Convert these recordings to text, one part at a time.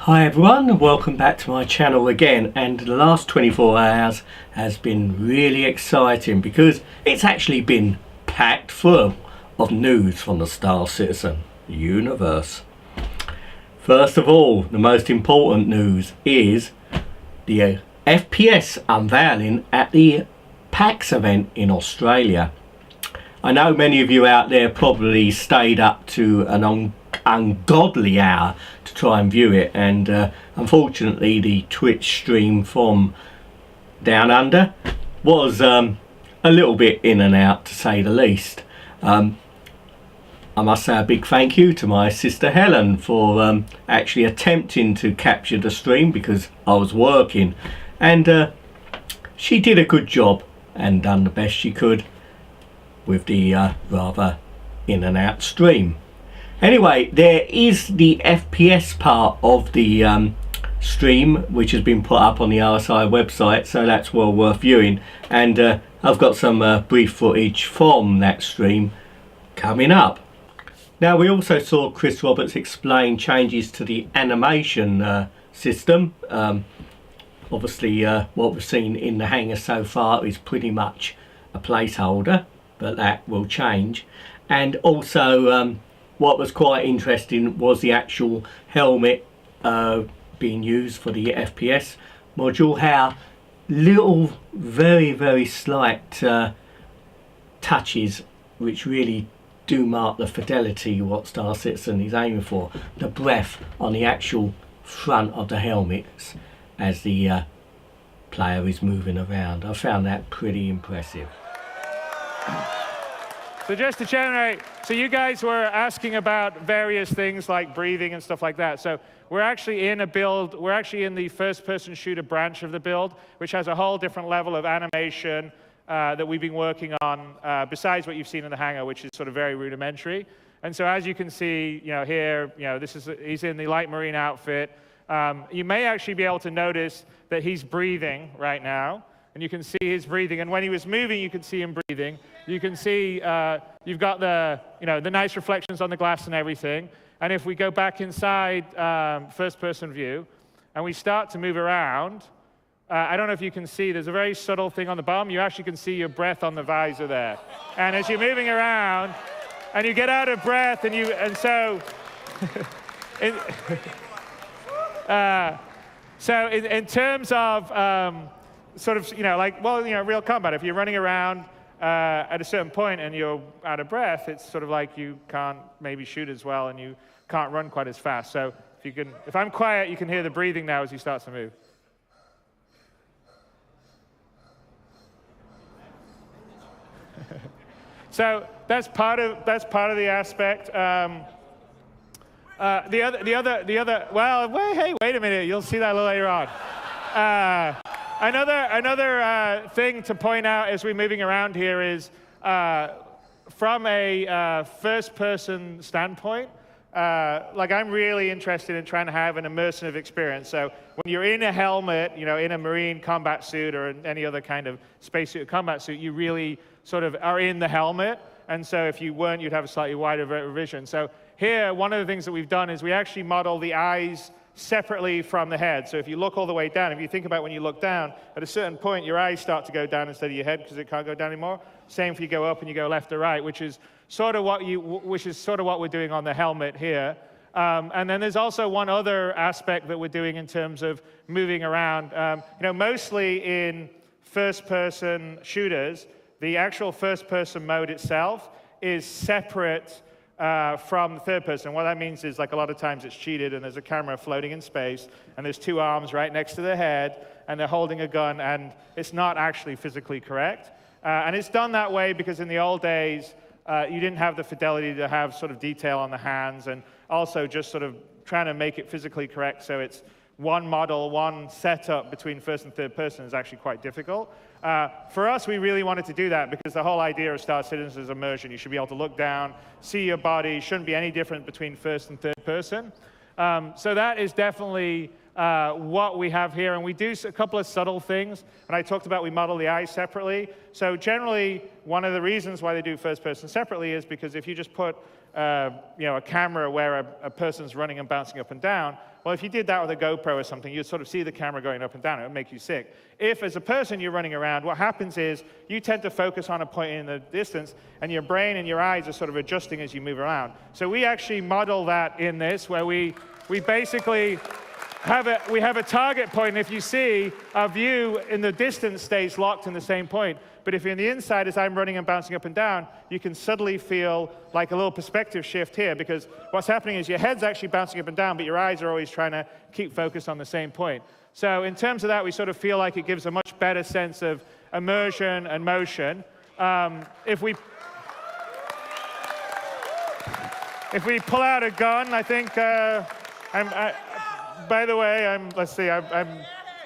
Hi everyone, and welcome back to my channel again. And the last 24 hours has been really exciting because it's actually been packed full of news from the Star Citizen universe. First of all, the most important news is the FPS unveiling at the Pax event in Australia. I know many of you out there probably stayed up to an ungodly hour to try and view it, and unfortunately the Twitch stream from down under was a little bit in and out, to say the least. I must say a big thank you to my sister Helen for actually attempting to capture the stream because I was working, and she did a good job and done the best she could with the rather in and out stream. Anyway, there is the FPS part of the stream which has been put up on the RSI website, so that's well worth viewing, and I've got some brief footage from that stream coming up. Now, we also saw Chris Roberts explain changes to the animation system. Obviously what we've seen in the hangar so far is pretty much a placeholder, but that will change. And also what was quite interesting was the actual helmet being used for the FPS module, how little very slight touches which really do mark the fidelity of what Star Citizen is aiming for. The breath on the actual front of the helmets as the player is moving around. I found that pretty impressive. So just to generate, so you guys were asking about various things like breathing and stuff like that. So we're actually in a build, we're actually in the first-person shooter branch of the build, which has a whole different level of animation that we've been working on, besides what you've seen in the hangar, which is sort of very rudimentary. And so as you can see, here, he's in the light marine outfit. You may actually be able to notice that he's breathing right now. And you can see his breathing, and when he was moving, you could see him breathing. You can see you've got the the nice reflections on the glass and everything. And if we go back inside first-person view, and we start to move around, I don't know if you can see. There's a very subtle thing on the bottom. You actually can see your breath on the visor there. And as you're moving around, and you get out of breath, so in terms of sort of, real combat, if you're running around at a certain point and you're out of breath, it's sort of like you can't maybe shoot as well and you can't run quite as fast. So if I'm quiet, you can hear the breathing now as he starts to move. So that's part of the aspect. The other. Well, wait a minute. You'll see that a little later on. Another thing to point out as we're moving around here is, from a first-person standpoint, I'm really interested in trying to have an immersive experience. So when you're in a helmet, in a marine combat suit or in any other kind of spacesuit combat suit, you really sort of are in the helmet. And so if you weren't, you'd have a slightly wider vision. So here, one of the things that we've done is we actually model the eyes separately from the head. So if you look all the way down, if you think about when you look down, at a certain point, your eyes start to go down instead of your head because it can't go down anymore. Same if you go up and you go left or right, which is sort of what we're doing on the helmet here. And then there's also one other aspect that we're doing in terms of moving around. Mostly in first-person shooters, the actual first-person mode itself is separate from the third person. What that means is, like, a lot of times it's cheated and there's a camera floating in space and there's two arms right next to the head and they're holding a gun, and it's not actually physically correct. And it's done that way because in the old days, you didn't have the fidelity to have sort of detail on the hands, and also just sort of trying to make it physically correct so it's one model, one setup between first and third person is actually quite difficult. For us, we really wanted to do that because the whole idea of Star Citizen is immersion. You should be able to look down, see your body. Shouldn't be any different between first and third person. So that is definitely what we have here. And we do a couple of subtle things. And I talked about we model the eyes separately. So generally, one of the reasons why they do first person separately is because if you just put a camera where a person's running and bouncing up and down, well, if you did that with a GoPro or something, you'd sort of see the camera going up and down. It would make you sick. If, as a person, you're running around, what happens is you tend to focus on a point in the distance, and your brain and your eyes are sort of adjusting as you move around. So we actually model that in this, where we basically have a target point, and if you see, our view in the distance stays locked in the same point. But if you're in the inside, as I'm running and bouncing up and down, you can suddenly feel like a little perspective shift here, because what's happening is your head's actually bouncing up and down, but your eyes are always trying to keep focused on the same point. So in terms of that, we sort of feel like it gives a much better sense of immersion and motion. If we pull out a gun, I think, by the way, let's see,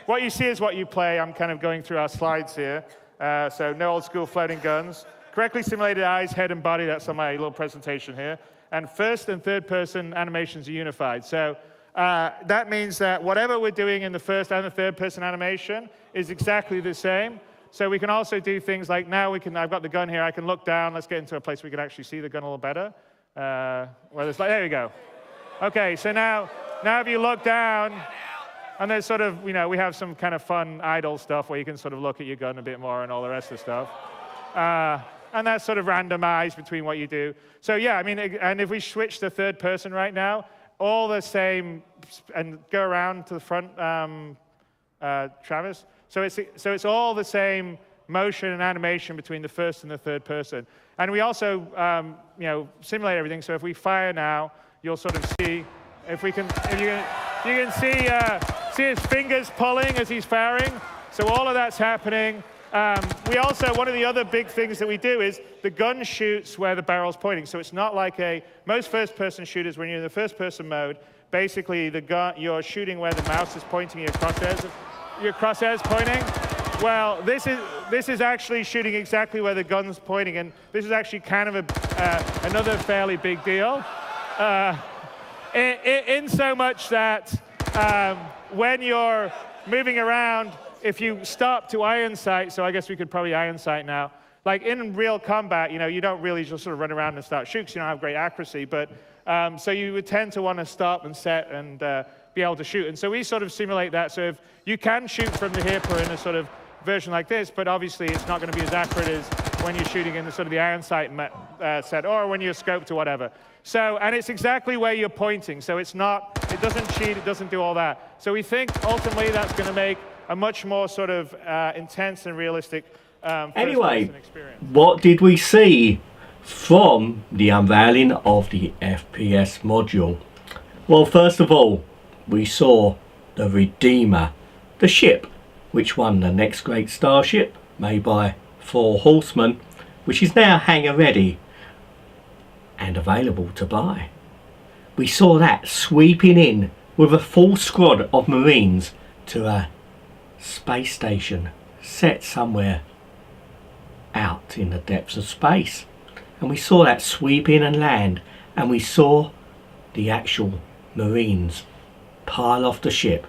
what you see is what you play. I'm kind of going through our slides here. So no old school floating guns. Correctly simulated eyes, head, and body. That's on my little presentation here. And first and third person animations are unified. So that means that whatever we're doing in the first and the third person animation is exactly the same. So we can also do things like now I've got the gun here. I can look down. Let's get into a place we can actually see the gun a little better. There we go. Okay, so now if you look down, and there's sort of, we have some kind of fun idle stuff where you can sort of look at your gun a bit more and all the rest of the stuff. And that's sort of randomized between what you do. So yeah, I mean, and if we switch to third person right now, all the same, and go around to the front, Travis. So it's all the same motion and animation between the first and the third person. And we also, simulate everything. So if we fire now, you'll sort of see, you can see his fingers pulling as he's firing. So all of that's happening. We also, one of the other big things that we do is the gun shoots where the barrel's pointing. So it's not like most first-person shooters, when you're in the first-person mode, basically the gun, you're shooting where the mouse is pointing, your crosshairs pointing. Well, this is actually shooting exactly where the gun's pointing, and this is actually kind of another fairly big deal. In so much that when you're moving around, if you stop to iron sight, so I guess we could probably iron sight now, like in real combat, you don't really just sort of run around and start shooting because you don't have great accuracy, but so you would tend to want to stop and set and be able to shoot. And so we sort of simulate that. So if you can shoot from the hip or in a sort of version like this, but obviously it's not going to be as accurate as when you're shooting in the sort of the iron sight set, or when you're scoped or whatever. So, and it's exactly where you're pointing. So it doesn't cheat, it doesn't do all that. So we think ultimately that's going to make a much more sort of intense and realistic first-person experience. What did we see from the unveiling of the FPS module? Well, first of all, we saw the Redeemer, the ship which won the next great starship made by 4 Horsemen, which is now hangar ready and available to buy. We saw that sweeping in with a full squad of Marines to a space station set somewhere out in the depths of space. And we saw that sweep in and land, and we saw the actual Marines pile off the ship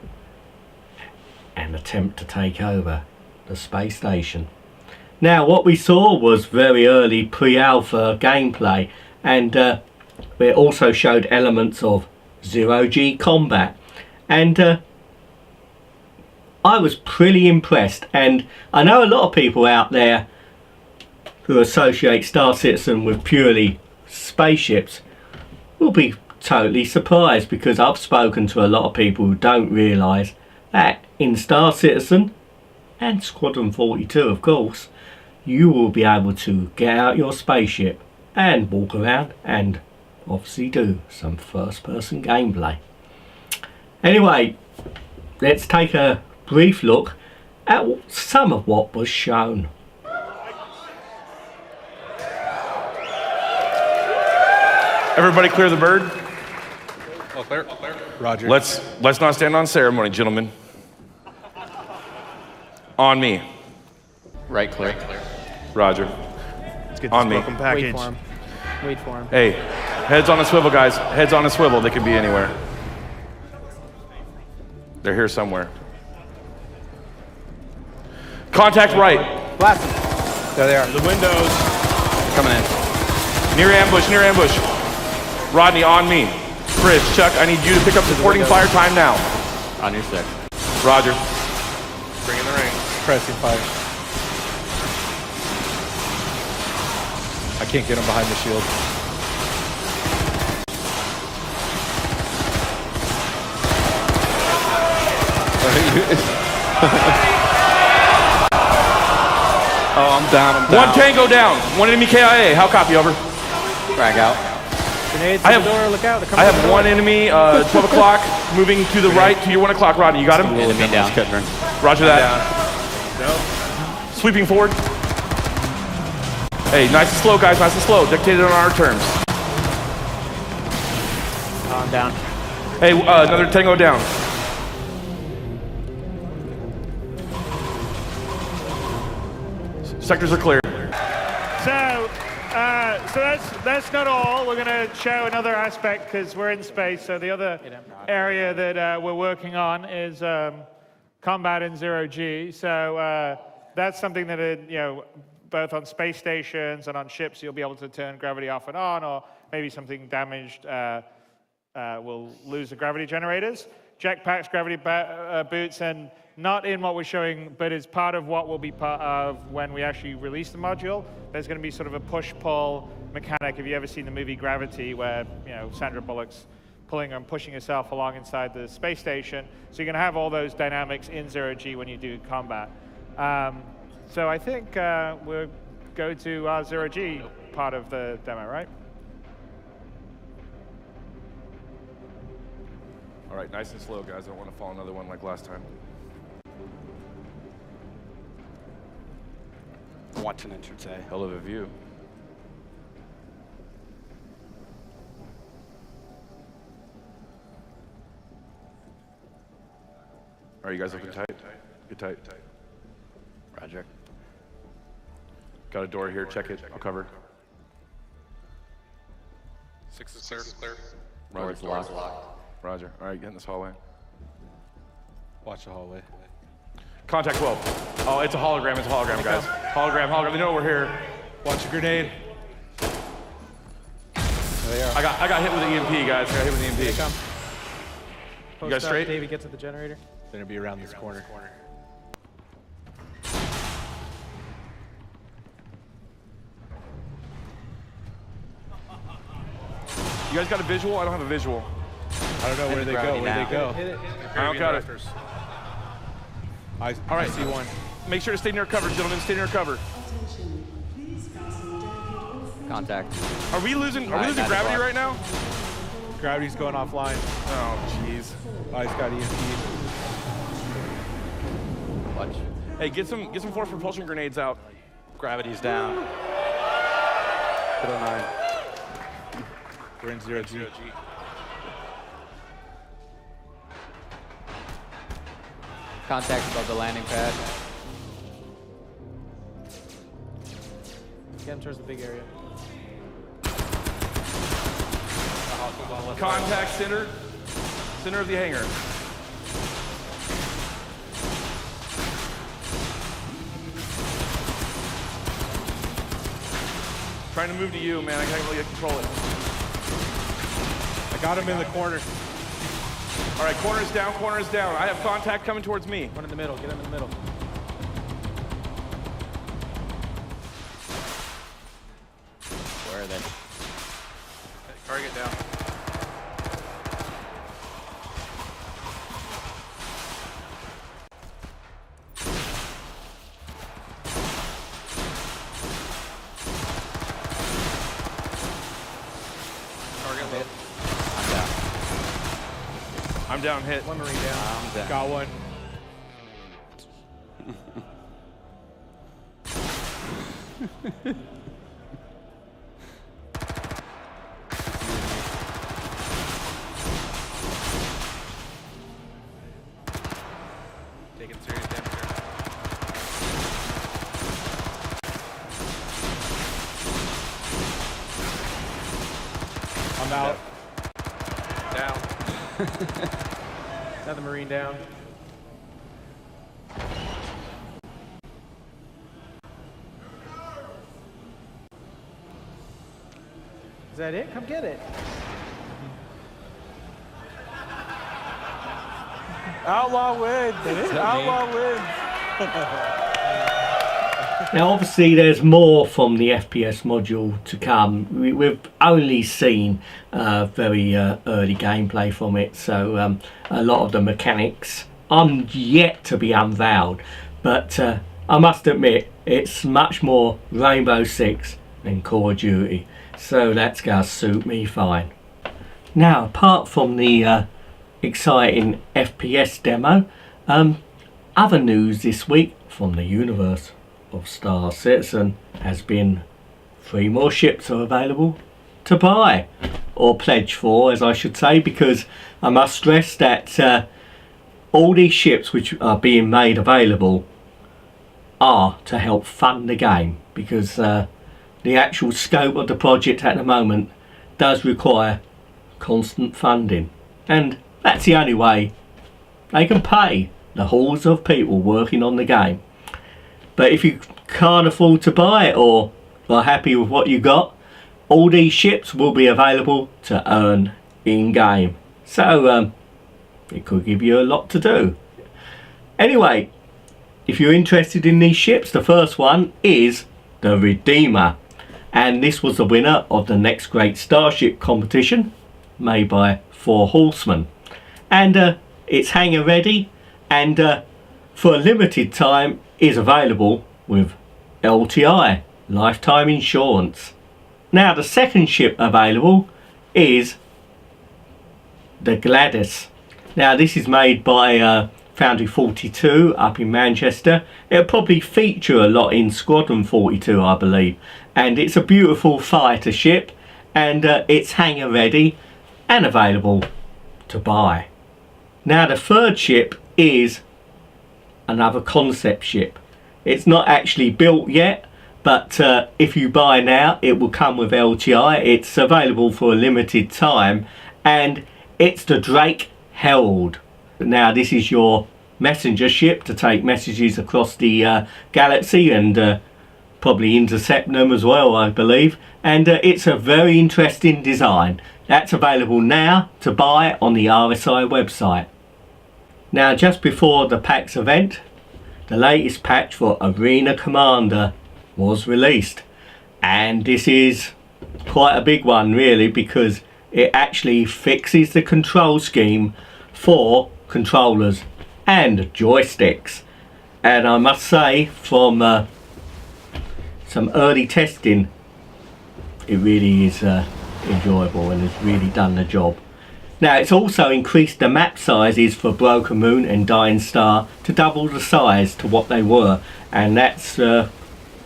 and attempt to take over the space station. Now what we saw was very early pre-alpha gameplay, and it also showed elements of zero-G combat, and I was pretty impressed. And I know a lot of people out there who associate Star Citizen with purely spaceships will be totally surprised, because I've spoken to a lot of people who don't realise that in Star Citizen and Squadron 42 of course, you will be able to get out your spaceship and walk around and obviously do some first person gameplay. Anyway, let's take a brief look at some of what was shown. Everybody clear the bird. All clear. Roger. Let's not stand on ceremony, gentlemen. On me. Right clear. Roger. Let's get On this me. welcome package. Wait for him. Hey, heads on a swivel, guys. Heads on a swivel. They can be anywhere. They're here somewhere. Contact right. Blast them. There they are. The windows. Coming in. Near ambush, near ambush. Rodney, on me. Chris, Chuck, I need you to pick up supporting fire time now. On your 6. Roger. Bring in the ring. Pressing fire. I can't get him behind the shield. Oh, I'm down. One tango down. One enemy KIA. How copy? Over. Frag out. Grenades I in have- the door, look out. I have one enemy, 12 o'clock, moving to the right to your 1 o'clock. Rodney, you got him? Enemy down. Roger that. Sweeping forward. Hey, nice and slow, guys. Nice and slow. Dictated on our terms. I'm down. Hey, another tango down. Sectors are clear. So that's not all. We're going to show another aspect because we're in space. So the other area that we're working on is combat in 0G. So that's something that both on space stations and on ships you'll be able to turn gravity off and on, or maybe something damaged will lose the gravity generators. Jetpacks, gravity boots, and not in what we're showing, but is part of what will be part of when we actually release the module. There's going to be sort of a push-pull mechanic. Have you ever seen the movie Gravity, where Sandra Bullock's pulling and pushing herself along inside the space station? So you're going to have all those dynamics in 0G when you do combat. So I think we'll go to our 0G part of the demo, right? All right, nice and slow, guys. I don't want to fall another one like last time. Watching, I should say. Hell of a view. All right, you guys looking tight? Get tight. Roger. Got a door here. Check it. I'll cover. 6 is clear. Roger. Locked. Roger. All right, get in this hallway. Watch the hallway. Contact 12. Oh, it's a hologram. It's a hologram, guys. Hologram. They know we're here. Watch a grenade. There they are. I got hit with an EMP, guys. I got hit with an EMP. Come. You guys straight? David gets at the generator. They're gonna be around this corner. You guys got a visual? I don't have a visual. I don't know where they go. Where they go? Hit it. I don't got it. All right, see one. Make sure to stay near cover, gentlemen. Stay near cover. Contact. Are we losing Nine gravity o'clock. right now? Gravity's going offline. Oh, jeez. Oh, he's got EMP. Watch. Hey, get some force propulsion grenades out. Gravity's down. 9. We're in 0G. Contact above the landing pad. Get him towards the big area. Contact center of the hangar. Trying to move to you, man. I can't really control it. I got him in the corner. All right, corner's down. I have contact coming towards me. One in the middle. Get him in the middle. Where are they? Target down. I'm down. I'm down, hit. One Marine down. I'm down. Got one. Taking serious damage here. I'm out. Down. Another Marine down. Is that it? Come get it. Outlaw wins. Outlaw wins. Now obviously there's more from the FPS module to come. We've only seen very early gameplay from it, so a lot of the mechanics are yet to be unveiled, but I must admit it's much more Rainbow Six than Call of Duty, so that's going to suit me fine. Now apart from the exciting FPS demo, other news this week from the universe of Star Citizen has been 3 more ships are available to buy, or pledge for as I should say, because I must stress that all these ships which are being made available are to help fund the game, because the actual scope of the project at the moment does require constant funding, and that's the only way they can pay the hordes of people working on the game. But if you can't afford to buy it or are happy with what you got, all these ships will be available to earn in game, so it could give you a lot to do. Anyway, if you're interested in these ships, the first one is the Redeemer, and this was the winner of the Next Great Starship competition made by 4 Horsemen, and it's hangar ready, and for a limited time is available with LTI, lifetime insurance. Now the second ship available is the Gladys. Now this is made by Foundry 42 up in Manchester. It'll probably feature a lot in Squadron 42 I believe, and it's a beautiful fighter ship, and it's hangar ready and available to buy. Now the third ship is another concept ship. It's not actually built yet, but if you buy now it will come with LTI. It's available for a limited time, and it's the Drake Herald. Now this is your messenger ship to take messages across the galaxy and probably intercept them as well I believe, and it's a very interesting design. That's available now to buy on the RSI website. Now just before the PAX event, the latest patch for Arena Commander was released, and this is quite a big one really, because it actually fixes the control scheme for controllers and joysticks, and I must say from some early testing it really is enjoyable and has really done the job. Now it's also increased the map sizes for Broken Moon and Dying Star to double the size to what they were, and that's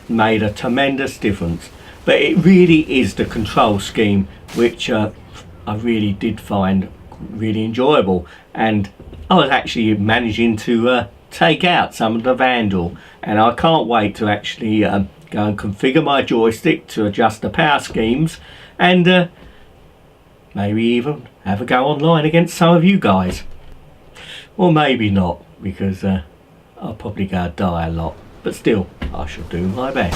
made a tremendous difference. But it really is the control scheme which I really did find really enjoyable, and I was actually managing to take out some of the Vandal, and I can't wait to actually go and configure my joystick to adjust the power schemes, and maybe even have a go online against some of you guys. Or maybe not, because I'll probably go die a lot, but still I shall do my best.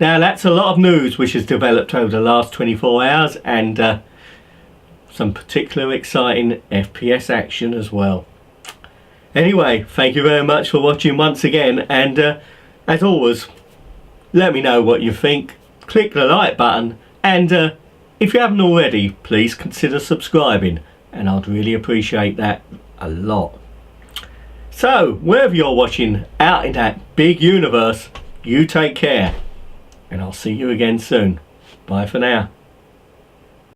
Now that's a lot of news which has developed over the last 24 hours, and some particular exciting FPS action as well. Anyway, thank you very much for watching once again, and as always, let me know what you think. Click the like button, and if you haven't already, please consider subscribing. and I'd really appreciate that a lot. So wherever you're watching out in that big universe, you take care, and I'll see you again soon. Bye for now.